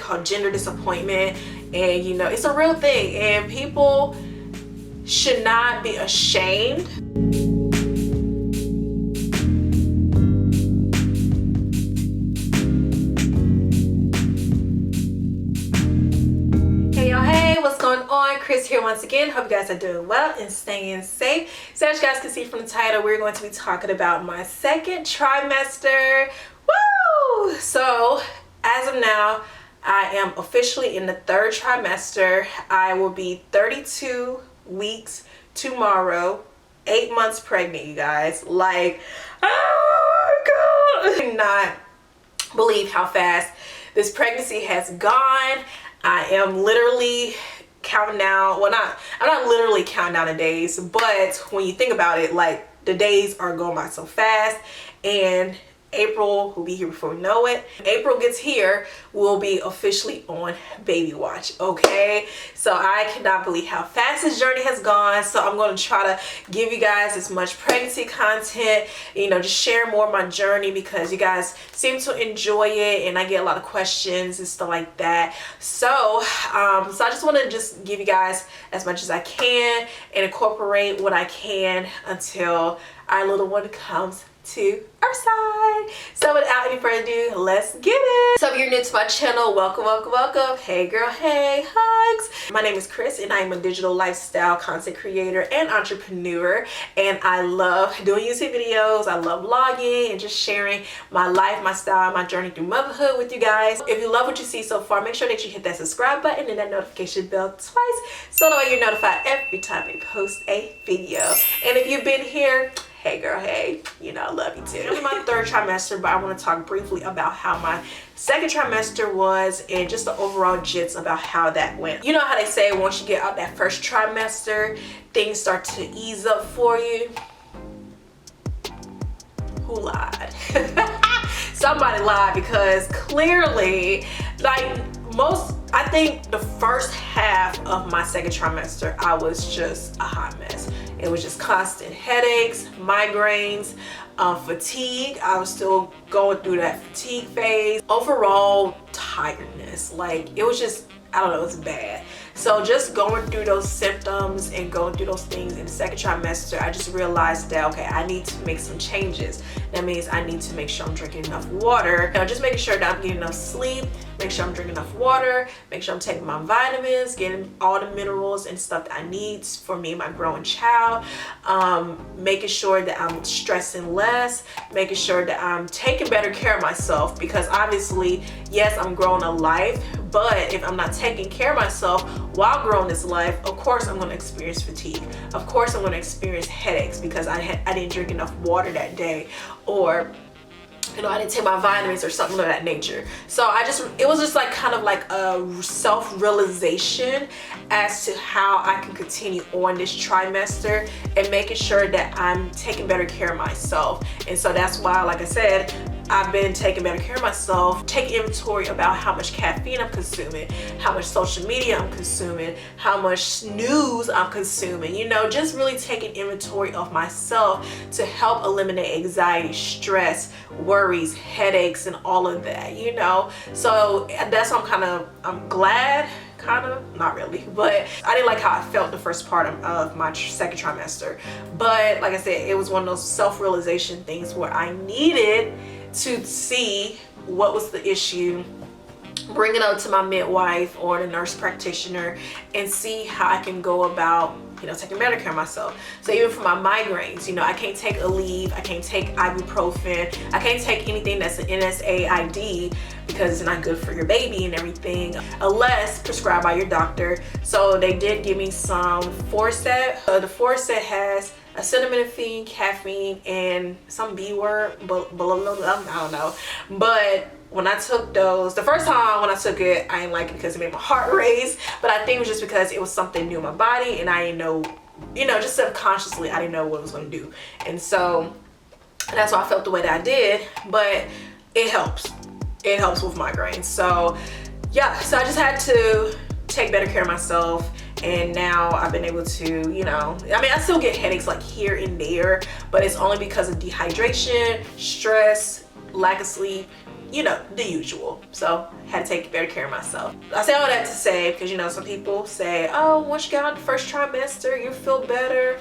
called gender disappointment, and you know, it's a real thing, and people should not be ashamed. Chris here once again. Hope you guys are doing well and staying safe. So as you guys can see from the title, we're going to be talking about my second trimester. Woo! So as of now, I am officially in the third trimester. I will be 32 weeks tomorrow, 8 months pregnant, you guys. Like, oh my God. I cannot believe how fast this pregnancy has gone. I am literally counting down, well, I'm not literally counting down the days, but when you think about it, like, the days are going by so fast, and April will be here before we know it. When April gets here, we'll be officially on baby watch, okay? So I cannot believe how fast this journey has gone. So I'm going to try to give you guys as much pregnancy content, you know, just share more of my journey, because you guys seem to enjoy it and I get a lot of questions and stuff like that. So I just want to just give you guys as much as I can and incorporate what I can until our little one comes to our side. So without any further ado, let's get it. So if you're new to my channel, welcome, welcome, welcome. Hey girl, hey, hugs. My name is Chris and I'm a digital lifestyle content creator and entrepreneur, and I love doing YouTube videos. I love vlogging and just sharing my life, my style, my journey through motherhood with you guys. If you love what you see so far, make sure that you hit that subscribe button and that notification bell twice, so that way you're notified every time I post a video. And if you've been here, hey girl, hey, you know, I love you too. I'm in my third trimester, but I want to talk briefly about how my second trimester was and just the overall gist about how that went. You know how they say once you get out that first trimester, things start to ease up for you? Who lied? Somebody lied, because clearly, like, I think the first half of my second trimester, I was just a hot mess. It was just constant headaches, migraines, fatigue. I was still going through that fatigue phase. Overall tiredness, like, it was just, I don't know, it was bad. So just going through those symptoms and going through those things in the second trimester, I just realized that, okay, I need to make some changes. That means I need to make sure I'm drinking enough water. You know, just making sure that I'm getting enough sleep, make sure I'm drinking enough water, make sure I'm taking my vitamins, getting all the minerals and stuff that I need for me and my growing child, making sure that I'm stressing less, making sure that I'm taking better care of myself, because obviously, yes, I'm growing a life, but if I'm not taking care of myself while growing this life, of course I'm going to experience fatigue. Of course I'm going to experience headaches because I didn't drink enough water that day, or you know, I didn't take my vitamins or something of that nature. So it was just like kind of like a self-realization as to how I can continue on this trimester and making sure that I'm taking better care of myself. And so that's why, like I said, I've been taking better care of myself, taking inventory about how much caffeine I'm consuming, how much social media I'm consuming, how much news I'm consuming, you know, just really taking inventory of myself to help eliminate anxiety, stress, worries, headaches, and all of that, you know. So that's why I'm glad, kind of, not really, but I didn't like how I felt the first part of my second trimester. But like I said, it was one of those self-realization things where I needed to see what was the issue, bring it up to my midwife or the nurse practitioner, and see how I can go about, you know, taking better care of myself. So even for my migraines, you know, I can't take Aleve, I can't take ibuprofen, I can't take anything that's an NSAID because it's not good for your baby and everything, unless prescribed by your doctor. So they did give me some Forset. The Forset has acetaminophen, caffeine, and some B word, I don't know. But when I took those, the first time when I took it, I didn't like it because it made my heart race. But I think it was just because it was something new in my body, and I didn't know, you know, just subconsciously, I didn't know what it was going to do. And so that's why I felt the way that I did. But it helps. It helps with migraines. So yeah, so I just had to take better care of myself. And now I've been able to, you know, I mean, I still get headaches like here and there, but it's only because of dehydration, stress, lack of sleep, you know, the usual. So had to take better care of myself. I say all that to say, because you know, some people say, oh, once you get out the first trimester, you feel better.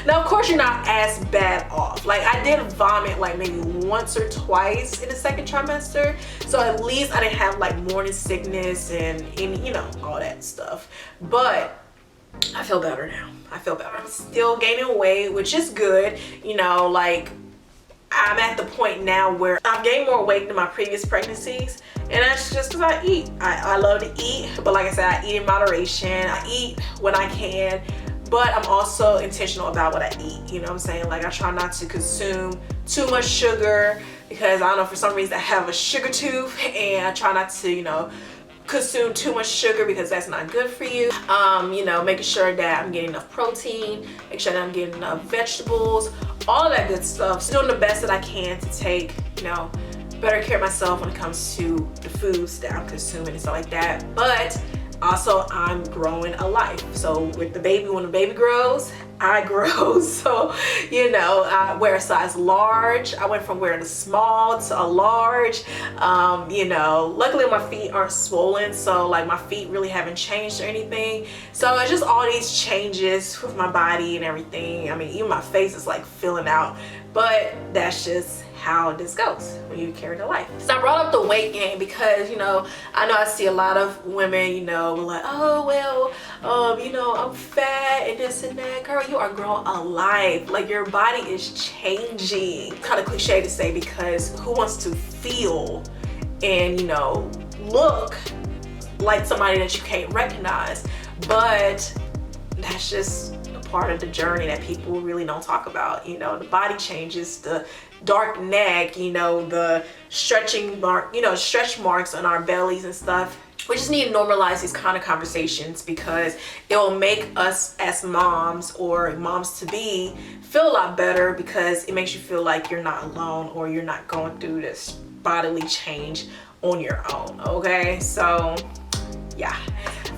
Now, of course, you're not as bad off. Like, I did vomit like maybe once or twice in the second trimester. So at least I didn't have like morning sickness and you know, all that stuff. But I feel better now. I feel better. I'm still gaining weight, which is good. You know, like, I'm at the point now where I've gained more weight than my previous pregnancies. And that's just because I eat. I love to eat. But like I said, I eat in moderation. I eat when I can. But I'm also intentional about what I eat, you know what I'm saying? Like, I try not to consume too much sugar because I don't know, for some reason I have a sugar tooth, and I try not to, you know, consume too much sugar because that's not good for you. You know, making sure that I'm getting enough protein, make sure that I'm getting enough vegetables, all of that good stuff. So doing the best that I can to take, you know, better care of myself when it comes to the foods that I'm consuming and stuff like that. But also, I'm growing a life. So with the baby, when the baby grows, I grow. So, you know, I wear a size large. I went from wearing a small to a large. You know, luckily my feet aren't swollen. So like my feet really haven't changed or anything. So it's just all these changes with my body and everything. I mean, even my face is like filling out. But that's just how this goes when you carry the life. So I brought up the weight gain because, you know I see a lot of women, you know, like, oh well, you know, I'm fat and this and that. Girl, you are growing alive. Like, your body is changing. Kind of cliche to say, because who wants to feel and, you know, look like somebody that you can't recognize? But that's just part of the journey that people really don't talk about. You know, the body changes, the dark neck, you know, the stretching mark, you know, stretch marks on our bellies and stuff. We just need to normalize these kind of conversations because it will make us as moms or moms to be feel a lot better, because it makes you feel like you're not alone or you're not going through this bodily change on your own. Okay, so yeah.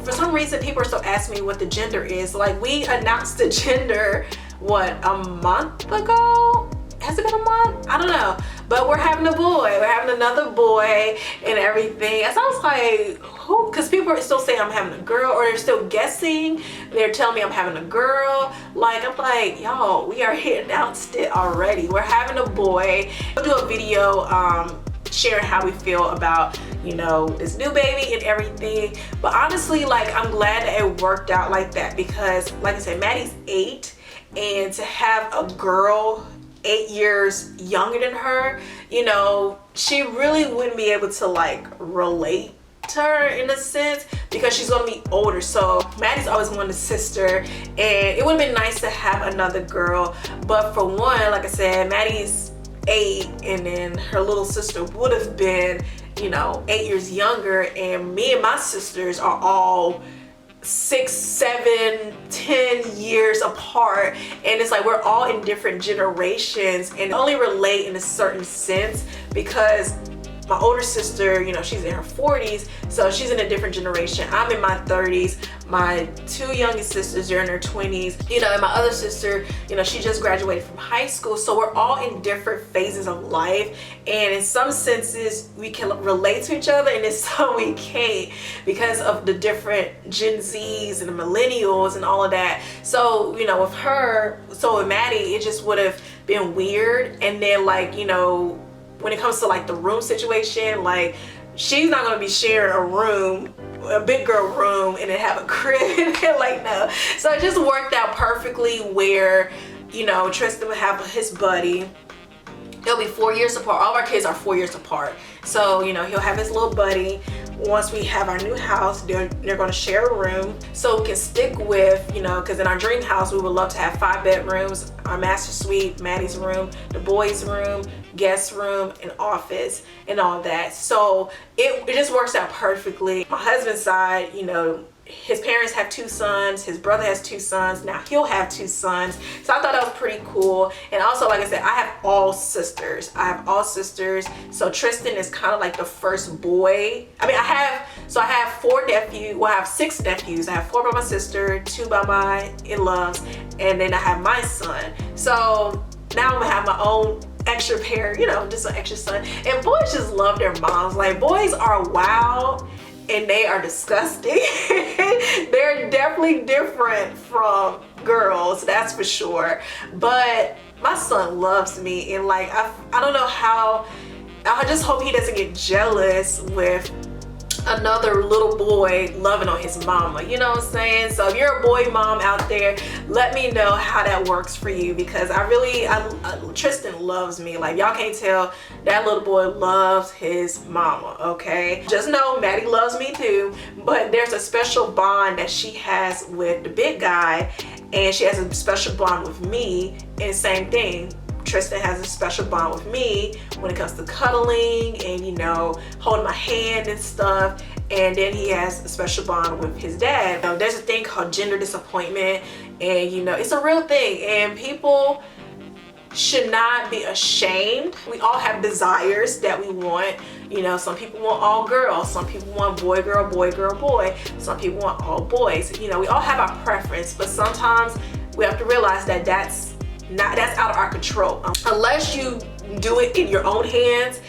For some reason, people are still asking me what the gender is. Like, we announced the gender, what, a month ago? Has it been a month? I don't know. But we're having a boy. We're having another boy and everything. And so I was like, who? Because people are still saying I'm having a girl, or they're still guessing. They're telling me I'm having a girl. Like, I'm like, y'all, we already announced it already. We're having a boy. I'll do a video sharing how we feel about, you know, this new baby and everything. But honestly, like, I'm glad that it worked out like that, because like I said, Maddie's 8, and to have a girl 8 years younger than her, you know, she really wouldn't be able to like relate to her in a sense, because she's gonna be older. So Maddie's always wanted a sister, and it would have been nice to have another girl. But for one, like I said, Maddie's 8, and then her little sister would have been, you know, 8 years younger, and me and my sisters are all 6, 7, 10 years apart. And it's like we're all in different generations and only relate in a certain sense, because my older sister, you know, she's in her 40s, so she's in a different generation. I'm in my 30s. My 2 youngest sisters are in their 20s, you know, and my other sister, you know, she just graduated from high school. So we're all in different phases of life, and in some senses we can relate to each other, and in some we can't, because of the different Gen Zs and the millennials and all of that. So, you know, with her, so with Maddie, it just would have been weird. And then, like, you know, when it comes to like the room situation, like, she's not gonna be sharing a room, a big girl room, and then have a crib. Like, no. So it just worked out perfectly where, you know, Tristan would have his buddy. They'll be 4 years apart. All of our kids are 4 years apart. So, you know, he'll have his little buddy. Once we have our new house, they're going to share a room. So we can stick with, you know, because in our dream house, we would love to have 5 bedrooms, our master suite, Maddie's room, the boys' room, guest room, and office, and all that. So it just works out perfectly. My husband's side, you know, his parents have 2 sons, his brother has 2 sons, now he'll have 2 sons. So I thought that was pretty cool. And also, like I said, I have all sisters. So Tristan is kind of like the first boy. I mean, I have 4 nephews. Well, I have 6 nephews. I have 4 by my sister, 2 by my in-laws, and then I have my son. So now I'm gonna have my own extra pair, you know, just an extra son. And boys just love their moms. Like, boys are wild and they are disgusting. They're definitely different from girls, that's for sure. But my son loves me, and like I don't know how. I just hope he doesn't get jealous with another little boy loving on his mama, you know what I'm saying? So if you're a boy mom out there, let me know how that works for you, because Tristan loves me. Like, y'all can't tell, that little boy loves his mama, okay? Just know Maddie loves me too, but there's a special bond that she has with the big guy, and she has a special bond with me, and same thing. Tristan has a special bond with me when it comes to cuddling and, you know, holding my hand and stuff. And then he has a special bond with his dad. Now, there's a thing called gender disappointment, and, you know, it's a real thing, and people should not be ashamed. We all have desires that we want. You know, some people want all girls, some people want boy, girl, boy. Some people want all boys. You know, we all have our preference, but sometimes we have to realize that that's out of our control. Unless you do it in your own hands,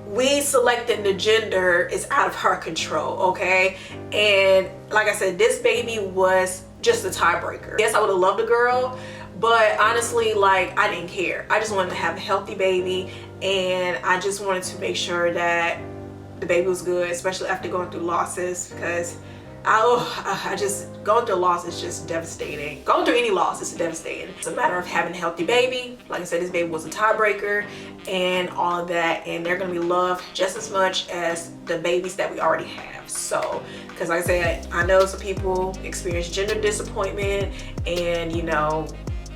we selecting the gender is out of our control, okay? And like I said, this baby was just a tiebreaker. Yes, I would have loved a girl, but honestly, like, I didn't care. I just wanted to have a healthy baby, and I just wanted to make sure that the baby was good, especially after going through losses, because I just, going through a loss is just devastating. Going through any loss is devastating. It's a matter of having a healthy baby. Like I said, this baby was a tiebreaker and all of that, and they're gonna be loved just as much as the babies that we already have. So, because like I said, I know some people experience gender disappointment, and, you know,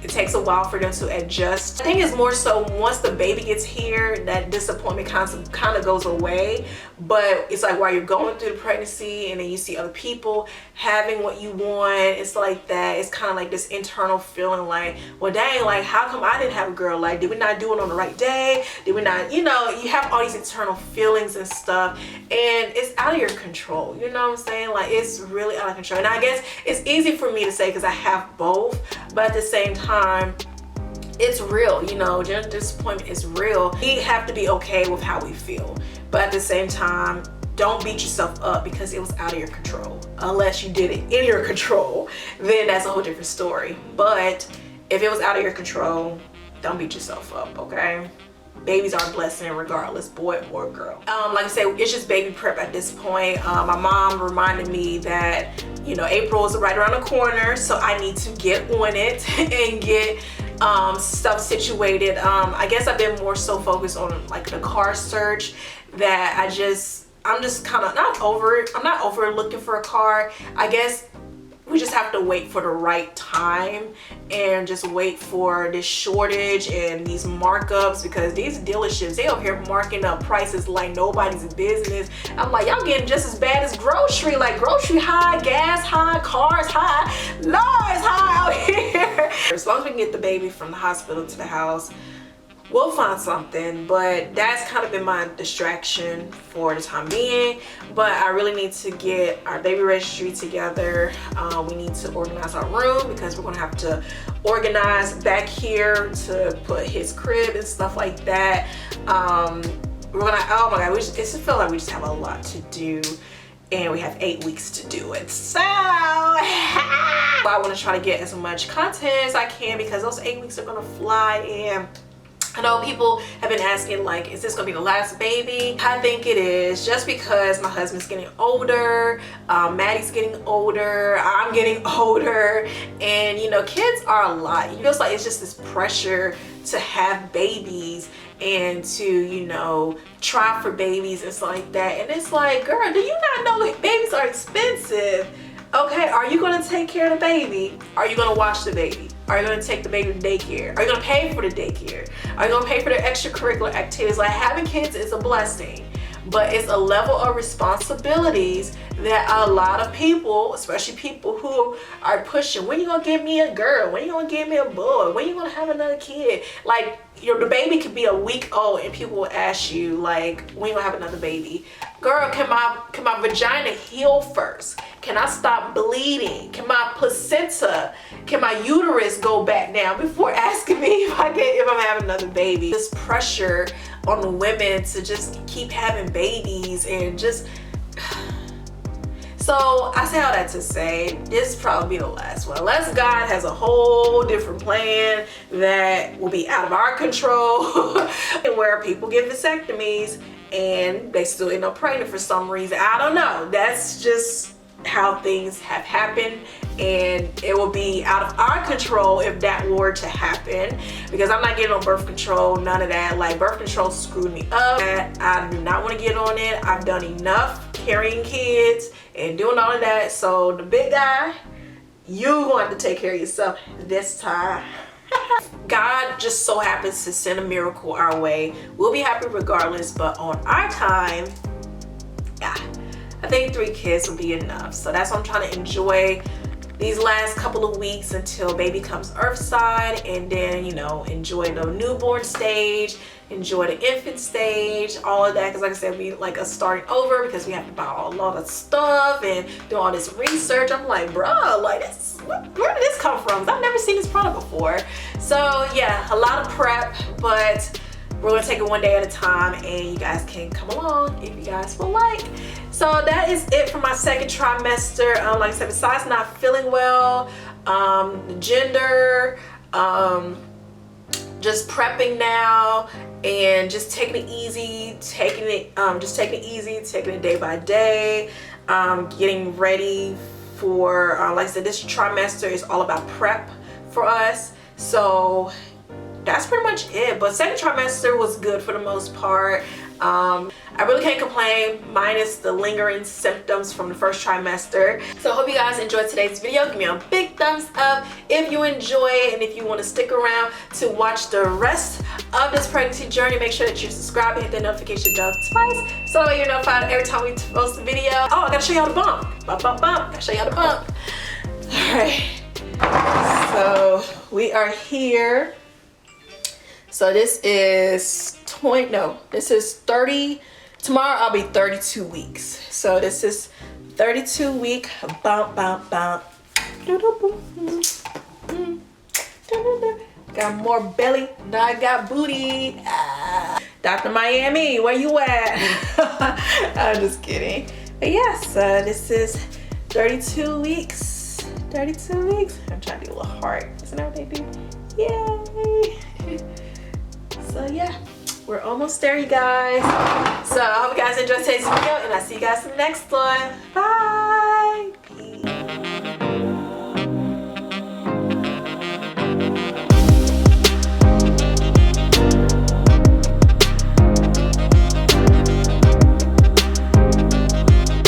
it takes a while for them to adjust. I think it's more so once the baby gets here, that disappointment kind of goes away. But it's like while you're going through the pregnancy and then you see other people having what you want, it's like that. It's kind of like this internal feeling like, well, dang, like, how come I didn't have a girl? Like, did we not do it on the right day? Did we not, you know, you have all these internal feelings and stuff, and it's out of your control. You know what I'm saying? Like, it's really out of control. And I guess it's easy for me to say because I have both, but at the same time, it's real. You know, gender disappointment is real. We have to be okay with how we feel, but at the same time, don't beat yourself up because it was out of your control. Unless you did it in your control, then that's a whole different story. But if it was out of your control, don't beat yourself up, okay? Babies are a blessing regardless, boy or girl. Like I said, it's just baby prep at this point. My mom reminded me that, you know, April is right around the corner, so I need to get on it and get stuff situated. I guess I've been more so focused on like the car search, that I'm just kind of not over it. I'm not over looking for a car. I guess we just have to wait for the right time and just wait for this shortage and these markups, because these dealerships, they over here marking up prices like nobody's business. I'm like, y'all getting just as bad as grocery. Like, grocery high, gas high, cars high, Lord, it's high out here. As long as we can get the baby from the hospital to the house, we'll find something. But that's kind of been my distraction for the time being. But I really need to get our baby registry together. We need to organize our room because we're gonna have to organize back here to put his crib and stuff like that. We're gonna, oh my god, it just feels like we just have a lot to do, and we have 8 weeks to do it. So I want to try to get as much content as I can, because those 8 weeks are gonna fly. And I know people have been asking, like, is this gonna be the last baby? I think it is, just because my husband's getting older, Maddie's getting older, I'm getting older, and, you know, kids are a lot. It feels like it's just this pressure to have babies and to, you know, try for babies and stuff like that. And it's like, girl, do you not know that babies are expensive? Okay, are you gonna take care of the baby? Are you gonna watch the baby? Are you gonna take the baby to daycare? Are you gonna pay for the daycare? Are you gonna pay for their extracurricular activities? Like, having kids is a blessing, but it's a level of responsibilities that a lot of people, especially people who are pushing, when you gonna give me a girl? When you gonna give me a boy? When you gonna have another kid? Like, the baby could be a week old and people will ask you like, when you gonna have another baby? Girl, can my vagina heal first? Can I stop bleeding? Can my placenta, can my uterus go back down before asking me if I'm having another baby? This pressure on the women to just keep having babies and just. So I say all that to say, this will probably be the last one. Unless God has a whole different plan that will be out of our control, and where people get vasectomies and they still end up pregnant for some reason. I don't know. That's just how things have happened, and it will be out of our control if that were to happen, because I'm not getting on birth control, none of that. Like, birth control screwed me up. I do not want to get on it. I've done enough carrying kids and doing all of that. So the big guy, you going to have to take care of yourself this time. God just so happens to send a miracle our way. We'll be happy regardless, but on our time, yeah, I think 3 kids will be enough. So that's what I'm trying to enjoy these last couple of weeks until baby comes earthside, and then, you know, enjoy the newborn stage, enjoy the infant stage, all of that. Because like I said, we like us starting over because we have to buy a lot of stuff and do all this research. I'm like, bro, like this, where did this come from? I've never seen this product before. So yeah, a lot of prep, but we're gonna take it one day at a time, and you guys can come along if you guys will like. So that is it for my second trimester. Like I said, besides not feeling well, the gender, just prepping now and just taking it easy, taking it day by day, getting ready for, like I said, this trimester is all about prep for us. So that's pretty much it. But second trimester was good for the most part. I really can't complain, minus the lingering symptoms from the first trimester. So I hope you guys enjoyed today's video. Give me a big thumbs up if you enjoy it, and if you want to stick around to watch the rest of this pregnancy journey, make sure that you're subscribed and hit that notification bell twice so that you're notified every time we post a video. Oh, I gotta show y'all the bump. Bump. Gotta show y'all the bump. Alright, so we are here. So this is 30, tomorrow I'll be 32 weeks. So this is 32 week bump. Got more belly than I got booty. Dr. Miami, where you at? I'm just kidding. But yes, this is 32 weeks. 32 weeks. I'm trying to do a little heart. Isn't that what they do? Yay. So yeah, we're almost there, you guys. So I hope you guys enjoyed today's video, and I'll see you guys in the next one. Bye.